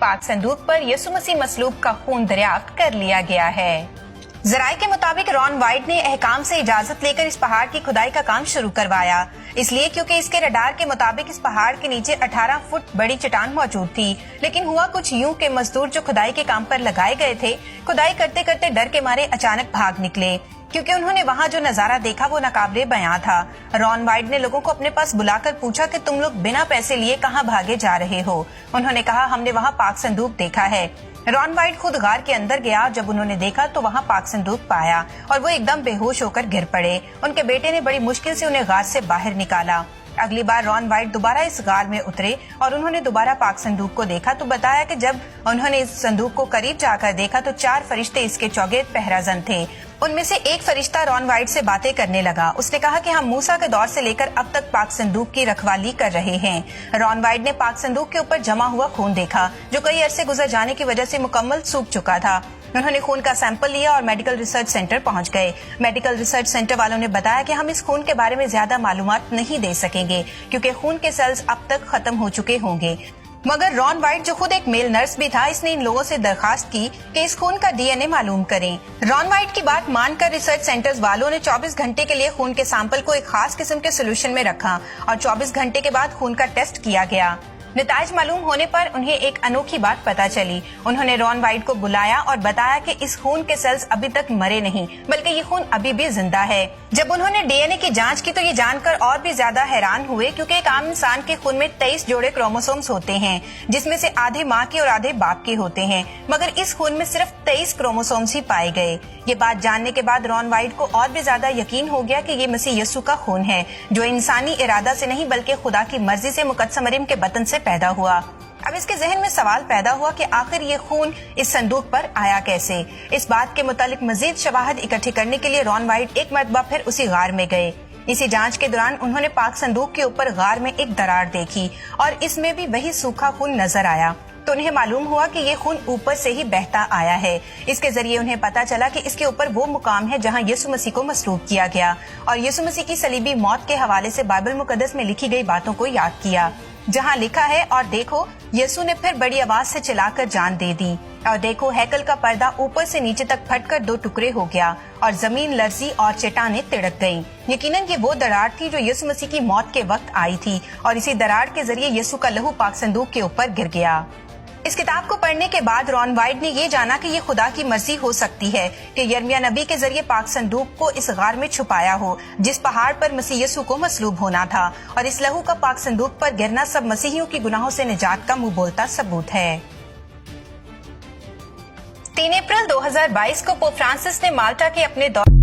पाक संदूक पर यीशु मसीह मसलूब का खून दरियाफ्त कर लिया गया है। जराये के मुताबिक रॉन वाइट ने अहकाम से इजाजत लेकर इस पहाड़ की खुदाई का काम शुरू करवाया, इसलिए क्योंकि इसके रडार के मुताबिक इस पहाड़ के नीचे 18 फुट बड़ी चट्टान मौजूद थी। लेकिन हुआ कुछ यूं कि मजदूर जो खुदाई के काम पर लगाए गए थे, खुदाई करते करते डर के मारे अचानक भाग निकले, क्योंकि उन्होंने वहाँ जो नजारा देखा वो नाकाबिले बयां था। रॉन वाइट ने लोगों को अपने पास बुलाकर पूछा कि तुम लोग बिना पैसे लिए कहाँ भागे जा रहे हो। उन्होंने कहा, हमने वहाँ पाक संदूक देखा है। रॉन वाइट खुद गार के अंदर गया। जब उन्होंने देखा तो वहाँ पाक संदूक पाया और वो एकदम बेहोश होकर गिर पड़े। उनके बेटे ने बड़ी मुश्किल से उन्हें गार से बाहर निकाला। अगली बार रॉन वाइट दोबारा इस गार में उतरे और उन्होंने दोबारा पाक संदूक को देखा तो बताया कि जब उन्होंने इस संदूक को करीब जाकर देखा तो 4 फरिश्ते इसके चौगिर्द पहराजन थे। उनमें से एक फरिश्ता रॉन वाइट से बातें करने लगा। उसने कहा कि हम मूसा के दौर से लेकर अब तक पाक संदूक की रखवाली कर रहे हैं। रॉन वाइट ने पाक संदूक के ऊपर जमा हुआ खून देखा, जो कई अरसे गुजर जाने की वजह से मुकम्मल सूख चुका था। उन्होंने खून का सैंपल लिया और मेडिकल रिसर्च सेंटर पहुंच गए। मेडिकल रिसर्च सेंटर वालों ने बताया कि हम इस खून के बारे में ज्यादा मालूमात नहीं दे सकेंगे, क्योंकि खून के सेल्स अब तक खत्म हो चुके होंगे। मगर रॉन वाइट, जो खुद एक मेल नर्स भी था, इसने इन लोगों से दरखास्त की कि इस खून का डीएनए मालूम करें। रॉन वाइट की बात मानकर रिसर्च सेंटर्स वालों ने 24 घंटे के लिए खून के सैंपल को एक खास किस्म के सोल्यूशन में रखा और 24 घंटे के बाद खून का टेस्ट किया गया। नताइज मालूम होने पर उन्हें एक अनोखी बात पता चली। उन्होंने रॉन वाइट को बुलाया और बताया कि इस खून के सेल्स अभी तक मरे नहीं, बल्कि ये खून अभी भी जिंदा है। जब उन्होंने डीएनए की जांच की तो ये जानकर और भी ज्यादा हैरान हुए, क्योंकि एक आम इंसान के खून में 23 जोड़े क्रोमोसोम्स होते हैं, जिसमें से आधे माँ के और आधे बाप के होते हैं। मगर इस खून में सिर्फ 23 क्रोमोसोम्स ही पाए गए। ये बात जानने के बाद रॉन वाइट को और भी ज्यादा यकीन हो गया कि ये मसीह यीशु का खून है, जो इंसानी इरादा से नहीं बल्कि खुदा की मर्जी से मुकद्दस मरियम के बतन से पैदा हुआ। अब इसके जहन में सवाल पैदा हुआ कि आखिर ये खून इस संदूक पर आया कैसे। इस बात के मुतालिक मजीद शवाहद इकट्ठी करने के लिए रॉन वाइट एक मरतबा फिर उसी गार में गए। इसी जांच के दौरान उन्होंने पाक संदूक के ऊपर गार में एक दरार देखी और इसमें भी वही सूखा खून नजर आया। तो उन्हें मालूम हुआ कि ये खून ऊपर से ही बहता आया है। इसके जरिए उन्हें पता चला कि इसके ऊपर वो मुकाम है जहां यीशु मसीह को मसलूब किया गया और यीशु मसीह की सलीबी मौत के हवाले से बाइबल मुकद्दस में लिखी गई बातों को याद किया, जहां लिखा है, और देखो यीशु ने फिर बड़ी आवाज से चिल्लाकर जान दे दी, और देखो हैकल का पर्दा ऊपर से नीचे तक फटकर 2 टुकड़े हो गया और जमीन लर्जी और चट्टानें तिड़क गईं। यकीनन ये वो दरार थी जो यीशु मसीह की मौत के वक्त आई थी और इसी दरार के जरिए यीशु का लहू पाक संदूक के ऊपर गिर गया। इस किताब को पढ़ने के बाद रॉन वाइट ने ये जाना कि ये खुदा की मर्जी हो सकती है कि यिर्मयाह नबी के जरिए पाक संदूक को इस गार में छुपाया हो, जिस पहाड़ पर मसीह यीशु को मसलूब होना था, और इस लहू का पाक संदूक पर गिरना सब मसीहियों की गुनाहों से निजात का मुंह बोलता सबूत है। 3 अप्रैल 2022 को पोप फ्रांसिस ने माल्टा के अपने दौरे